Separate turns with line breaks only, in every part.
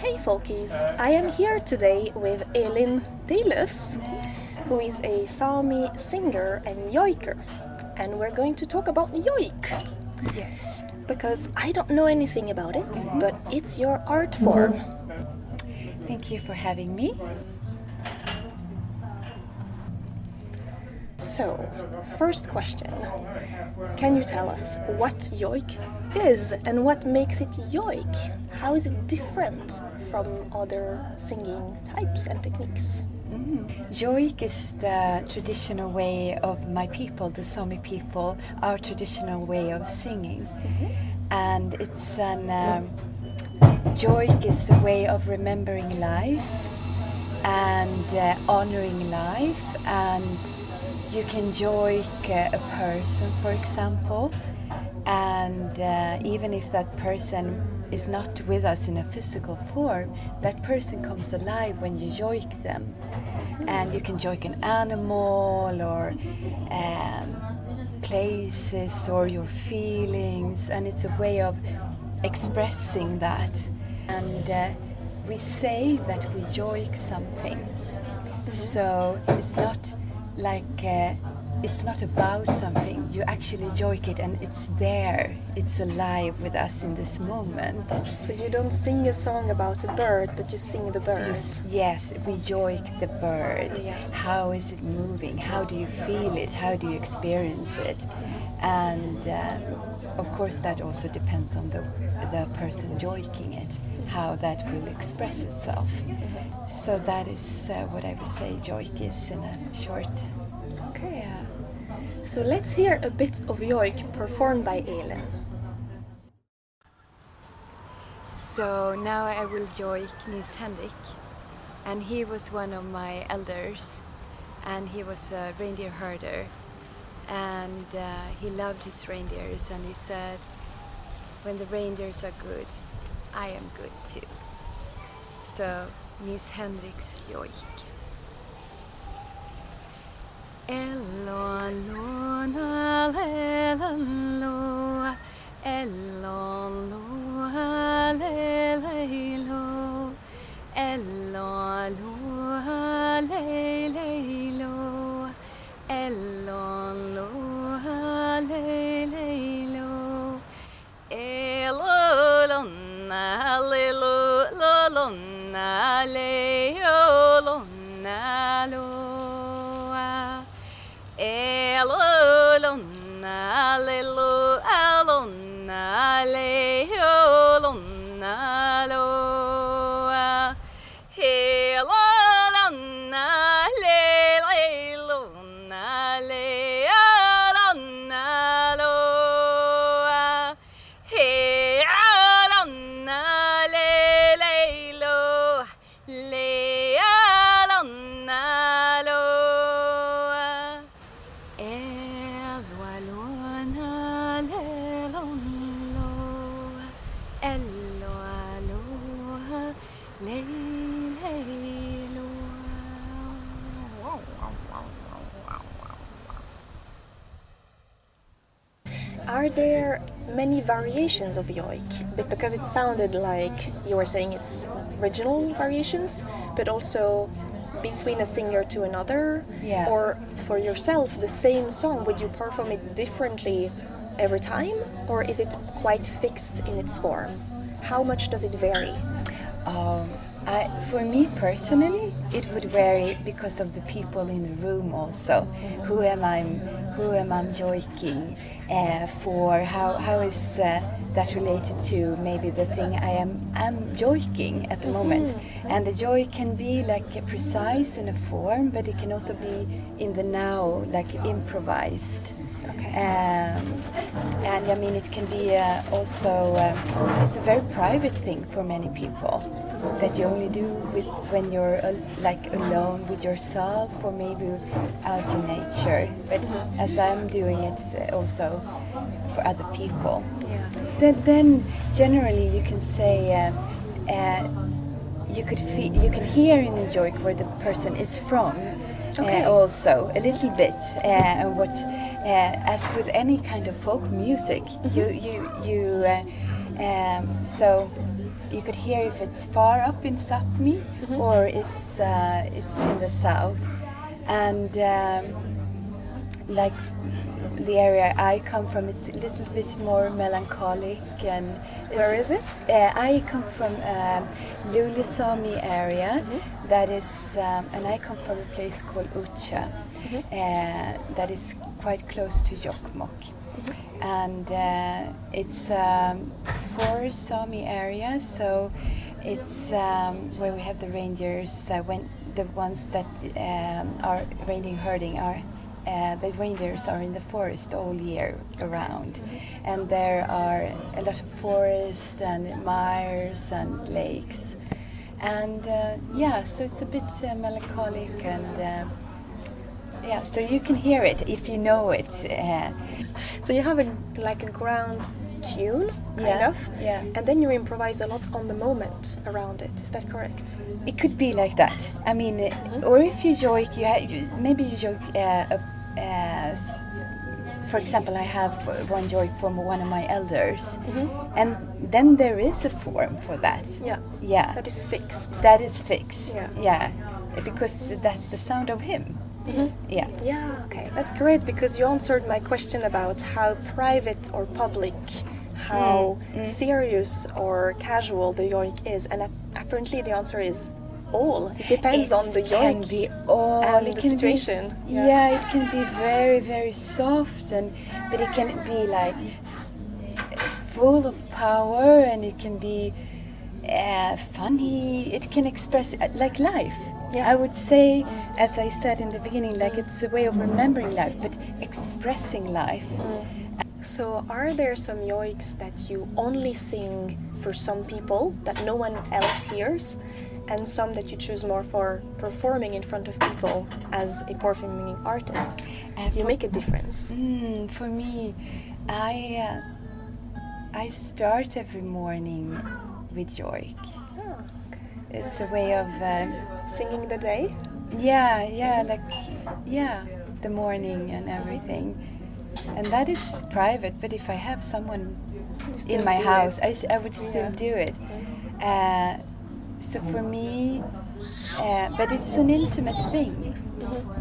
Hey folkies, I am here today with Elin Teilus, who is a Sámi singer and joiker, and we're going to talk about joik.
Yes.
Because I don't know anything about it, but it's your art form.
Thank you for having me.
So, first question. Can you tell us what joik is and what makes it joik? How is it different from other singing types and techniques?
Joik is the traditional way of my people, the Sámi people, our traditional way of singing. And it's joik is the way of remembering life and honoring life, and you can joik a person, for example, and even if that person is not with us in a physical form, that person comes alive when you joik them. And you can joik an animal or places or your feelings, and it's a way of expressing that. And we say that we joik something. So it's not like it's not about something. You actually joik it, and it's there. It's alive with us in this moment.
So you don't sing a song about a bird, but you sing the bird.
Yes, we joik the bird.
Yeah.
How is it moving? How do you feel it? How do you experience it? And of course, that also depends on the person joiking it, how that will express itself. So that is what I would say joik is in a short.
Okay. So let's hear a bit of joik performed by Elin.
So now I will joik Nils Henriks, and he was one of my elders, and he was a reindeer herder, and he loved his reindeers, and he said, when the reindeers are good, I am good too. So Nils Henriks joik. Ello, lona, lello, ello, loa, lello, ello, loa, lello, ello, loa, lello, ello, lona, lello, lona, lello, lona, loa. Elo lona lelo alona leo lona loa elo lona le lona le lona loa he lona le lo le lona loa.
Are there many variations of joik? Because it sounded like you were saying it's regional variations, but also between a singer to another,
Yeah.
Or for yourself, the same song, would you perform it differently every time, or is it quite fixed in its form? How much does it vary?
For me personally, it would vary because of the people in the room also. Who am I joiking for? How is that related to maybe the thing I am joiking at the moment? And the joy can be like precise in a form, but it can also be in the now, like improvised.
Okay.
And I mean, it can be also, it's a very private thing for many people that you only do when you're like alone with yourself, or maybe out in nature. But as I'm doing it also for other people.
Yeah.
Then generally you can say, you can hear in a joik where the person is from.
Okay.
Also a little bit, as with any kind of folk music, so you could hear if it's far up in Sápmi or it's in the south. And like the area I come from, it's a little bit more melancholic. And
Where is it?
I come from Sámi area. That is, and I come from a place called Uppsala, that is quite close to Jokkmokk. And it's forest Sámi area, so it's where we have the reindeers. When the ones that are reindeer herding are the reindeers are in the forest all year around, and there are a lot of forests and meres and lakes, and so it's a bit melancholic, and so you can hear it if you know it.
So you have a ground tune, kind of, and then you improvise a lot on the moment around it. Is that correct?
It could be like that. I mean, or if you joik, maybe you joik. For example, I have one joik from one of my elders, and then there is a form for that. Yeah.
That is fixed.
That is fixed.
Yeah.
Because that's the sound of him. Yeah.
Yeah. Okay, that's great, because you answered my question about how private or public, how serious or casual the joik is, and apparently the answer is all. It depends on the joik.
Can be all.
And
it
the
can
situation.
Be, it can be very, very soft, but it can be like full of power, and it can be funny. It can express like life. Yeah. I would say, as I said in the beginning, like it's a way of remembering life, but expressing life.
So are there some joiks that you only sing for some people that no one else hears, and some that you choose more for performing in front of people as a performing artist? Do you make a difference?
For me, I start every morning with joik.
Oh, okay.
It's a way of
singing the day?
The morning and everything. And that is private, but if I have someone in my house, I would still do it. So for me, but it's an intimate thing,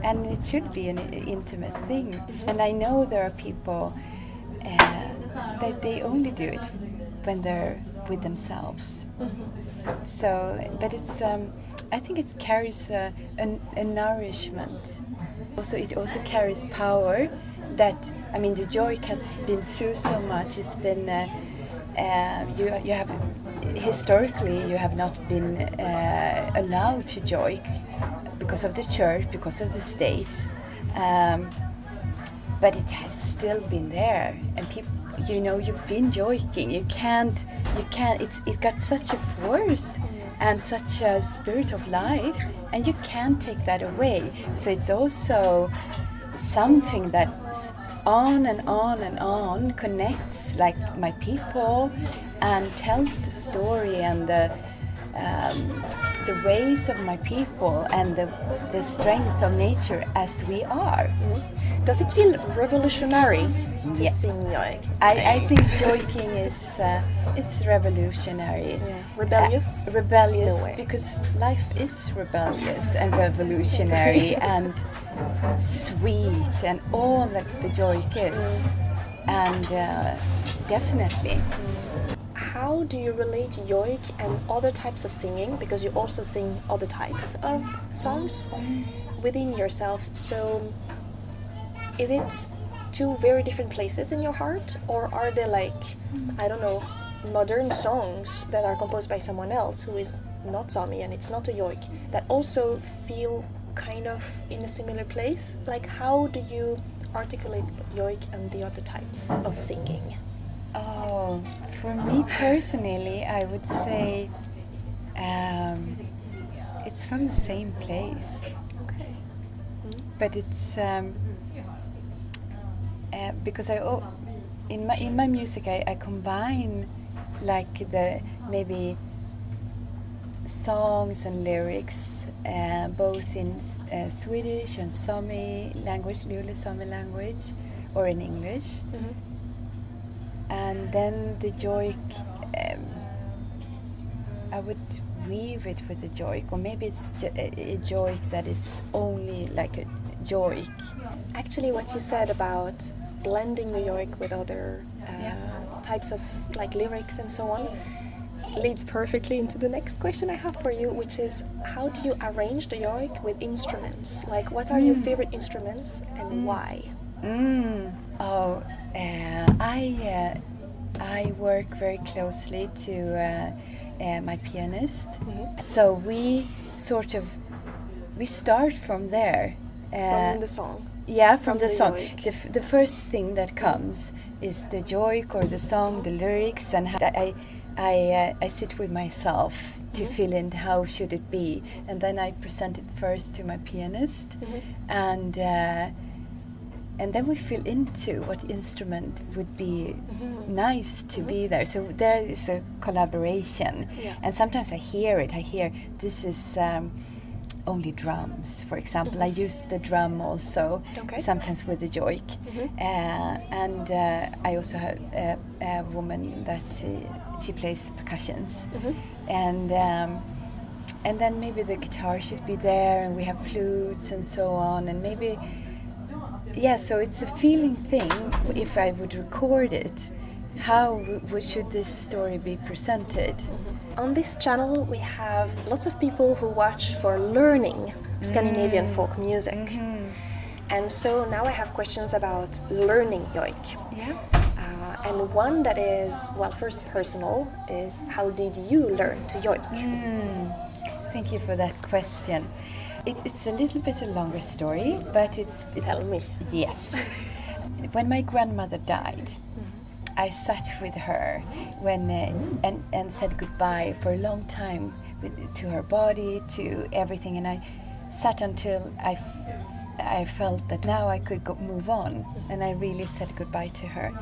and it should be an intimate thing. And I know there are people that they only do it when they're with themselves. So, but it's, I think it carries a nourishment. Also, it also carries power. That, I mean, the joik has been through so much. It's been you have historically you have not been allowed to joik because of the church, because of the state, but it has still been there, and people, you've been joiking. You can't. It got such a force and such a spirit of life, and you can't take that away. So it's also something that's on and on and on, connects like my people, and tells the story and the ways of my people and the strength of nature as we are.
Does it feel revolutionary to sing joik?
I think joiking is it's revolutionary.
Rebellious?
Rebellious,
No,
because life is rebellious and revolutionary and sweet and all that the joik is. And definitely.
How do you relate joik and other types of singing, because you also sing other types of songs, within yourself? So is it two very different places in your heart, or are they modern songs that are composed by someone else who is not Sámi and it's not a joik, that also feel kind of in a similar place? Like, how do you articulate joik and the other types of singing?
Oh, for me personally, I would say it's from the same place.
Okay.
But it's because in my music I combine like the maybe songs and lyrics both in Swedish and Sámi language, Sámi language, or in English. And then the joik I would weave it with a joik, or maybe it's a joik that is only like a joik.
Actually, what you said about blending the joik with other types of like lyrics and so on leads perfectly into the next question I have for you, which is how do you arrange the joik with instruments? Like, what are your favorite instruments and why?
I work very closely to my pianist, so we start from there.
From the song?
Yeah, from the song.
Joik.
The first thing that comes is the joik or the song, the lyrics, and I sit with myself to fill in how should it be, and then I present it first to my pianist, and then we fill into what instrument would be nice to be there. So there is a collaboration, and sometimes I hear this is only drums, for example. I use the drum also, sometimes with the joik, and I also have a woman that she plays percussions, and then maybe the guitar should be there, and we have flutes and so on, and maybe so it's a feeling thing. If I would record it, how should this story be presented?
On this channel we have lots of people who watch for learning Scandinavian folk music. And so now I have questions about learning joik. And one that is, well, first personal, is how did you learn to joik?
Thank you for that question. It's a little bit a longer story, but it's
Tell me.
Yes. When my grandmother died, I sat with her and said goodbye for a long time to her body, to everything, and I sat until I felt that now I could move on, and I really said goodbye to her.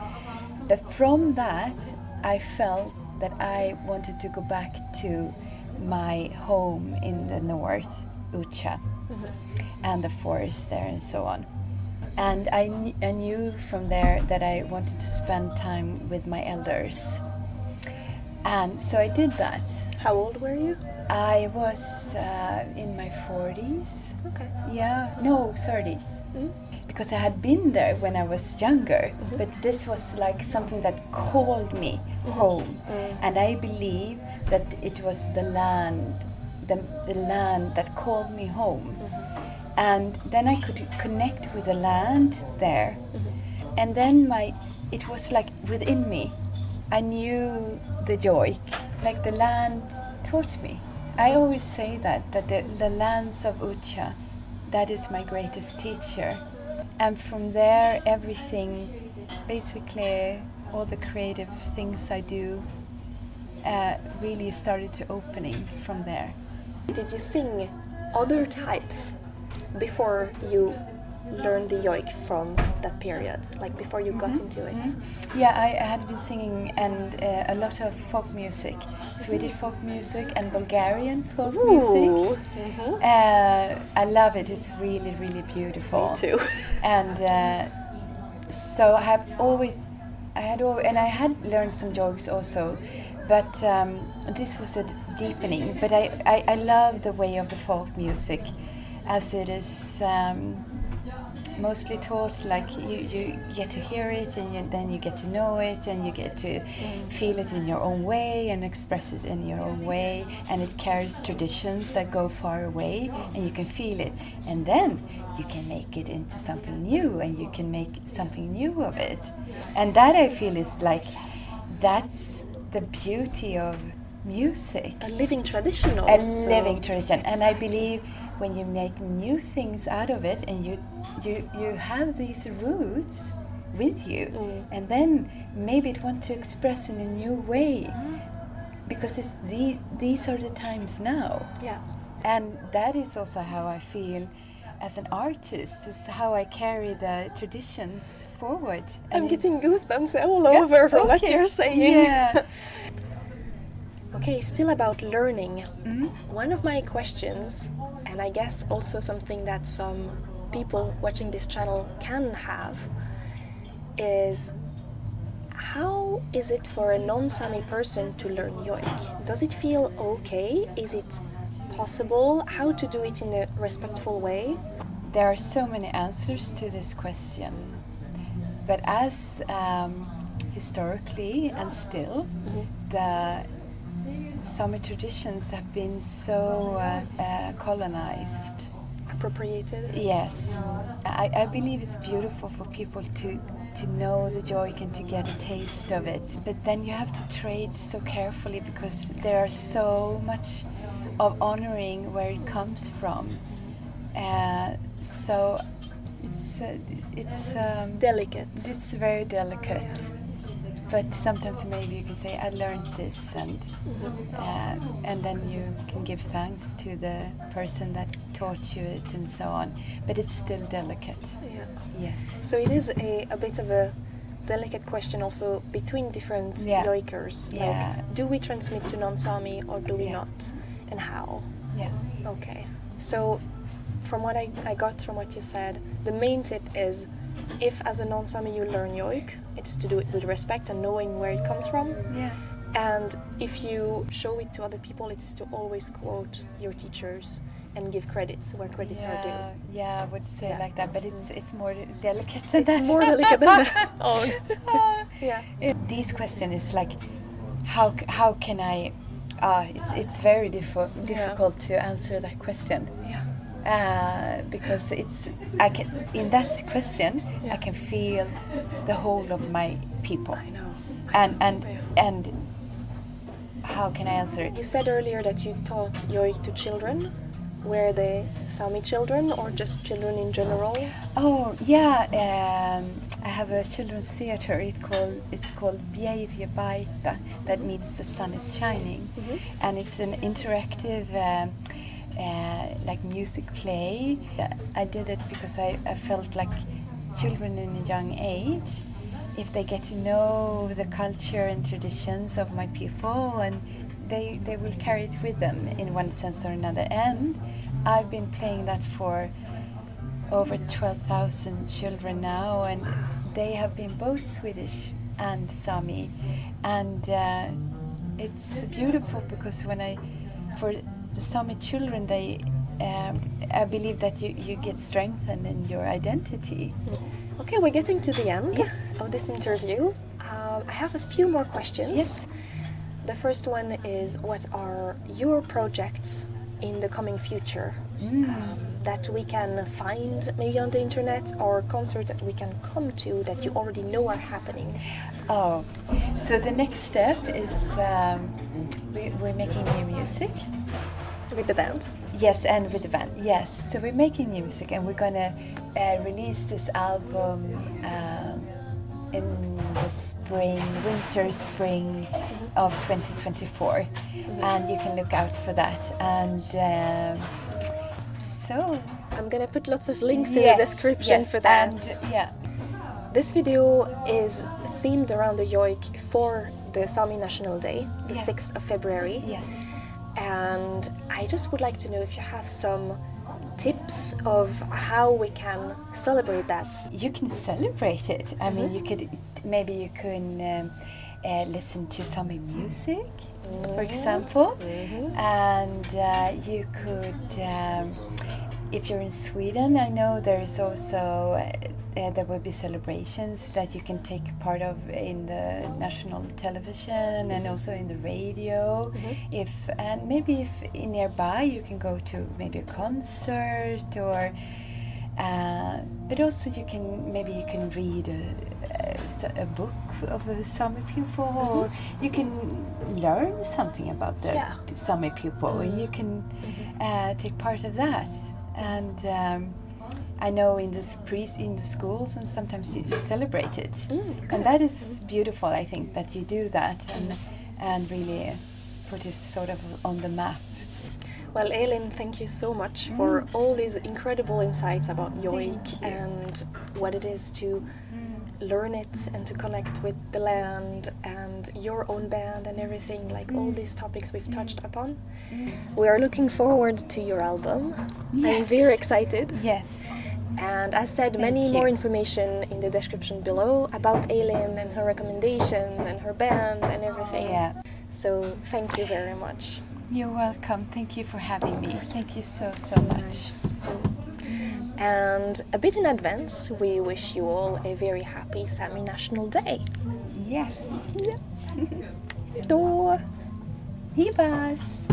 But from that, I felt that I wanted to go back to my home in the north, Uppsala, and the forest there and so on. And I knew from there that I wanted to spend time with my elders. And so I did that.
How old were you?
I was in my 40s.
Okay.
Yeah, no, 30s. Because I had been there when I was younger, but this was like something that called me home. And I believe that it was the land that called me home. And then I could connect with the land there. And then it was like within me. I knew the joik, like the land taught me. I always say that the lands of Uppsala, that is my greatest teacher. And from there, everything, basically all the creative things I do, really started to opening from there.
Did you sing other types before you learned the joik from that period, like before you got into it?
Yeah, I had been singing and a lot of folk music, Swedish folk music and Bulgarian folk music. I love it. It's really, really beautiful.
Me too.
And so I had learned some joiks also, but this was a deepening. But I love the way of the folk music, as it is mostly taught, like you get to hear it, and then you get to know it, and you get to feel it in your own way and express it in your own way, and it carries traditions that go far away, and you can feel it, and then you can make it into something new, and you can make something new of it. And that, I feel, is like, that's the beauty of music.
A living tradition also.
A living tradition. And I believe when you make new things out of it, and you have these roots with you, and then maybe it want to express in a new way, because it's these are the times now.
Yeah.
And that is also how I feel as an artist, is how I carry the traditions forward.
I'm getting goosebumps all over from what you're saying.
Yeah.
Okay, still about learning. One of my questions, and I guess also something that some people watching this channel can have, is how is it for a non-Sámi person to learn joik? Does it feel okay? Is it possible? How to do it in a respectful way?
There are so many answers to this question. But as historically and still, the Sámi traditions have been so colonized.
Appropriated?
Yes. I believe it's beautiful for people to know the joik and to get a taste of it. But then you have to trade so carefully because there are so much of honoring where it comes from. So it's
delicate.
It's very delicate. But sometimes maybe you can say, I learned this, and then you can give thanks to the person that taught you it and so on. But it's still delicate.
Yeah.
Yes.
So it is a bit of a delicate question also between different joikers.
Yeah.
Like, do we transmit to non-Sámi or do we not? And how?
Yeah.
Okay. So from what I got from what you said, the main tip is if as a non-Sámi you learn joik, it is to do it with respect and knowing where it comes from.
Yeah.
And if you show it to other people, it is to always quote your teachers and give credits where credits are due.
Yeah, I would say like that, but it's more delicate than that.
It's more delicate than that. Oh. Yeah.
This question is like, how can I? It's very difficult to answer that question.
Yeah.
Because I can in that question I can feel the whole of my people.
I know.
And how can I answer it?
You said earlier that you taught joik to children. Were they Sámi children or just children in general?
Oh yeah, I have a children's theater. It's called Baita. That means the sun is shining, and it's an interactive. Like music play. I did it because I felt like children in a young age, if they get to know the culture and traditions of my people, and they will carry it with them in one sense or another. And I've been playing that for over 12,000 children now, and they have been both Swedish and Sámi, and it's beautiful because for the Sámi children, I believe that you get strengthened in your identity.
Okay, we're getting to the end of this interview. I have a few more questions.
Yes.
The first one is, what are your projects in the coming future that we can find maybe on the internet, or concerts that we can come to that you already know are happening?
Oh, so the next step is we're making new music.
With the band?
Yes, and with the band, yes. So we're making new music, and we're gonna release this album in the winter, spring of 2024. And you can look out for that. And so...
I'm gonna put lots of links in the description for that.
And,
This video is themed around the joik for the Sámi National Day, the 6th of February.
Yes.
And I just would like to know if you have some tips of how we can celebrate that.
You can celebrate it. I mean, you can listen to Sámi music, for example, and you could. If you're in Sweden, I know there is also there will be celebrations that you can take part of in the national television and also in the radio. If nearby you can go to maybe a concert, or but also you can read a book of a Sámi people, or you can learn something about the Sámi people, and you can take part of that. And I know in the schools, and sometimes you celebrate it, and that is beautiful. I think that you do that and really put it sort of on the map.
Well, Elin, thank you so much for all these incredible insights about joik and what it is to learn it and to connect with the land and your own band and everything, like all these topics we've touched upon. We are looking forward to your album.
Yes.
I'm very excited.
Yes.
And as said,
Thank
many
you.
more information in the description below about Elin and her recommendation and her band and everything.
Yeah.
So thank you very much.
You're welcome. Thank you for having me. Thank you so much.
Nice. And a bit in advance, we wish you all a very happy Sámi National Day.
Yes.
Då
Hibas.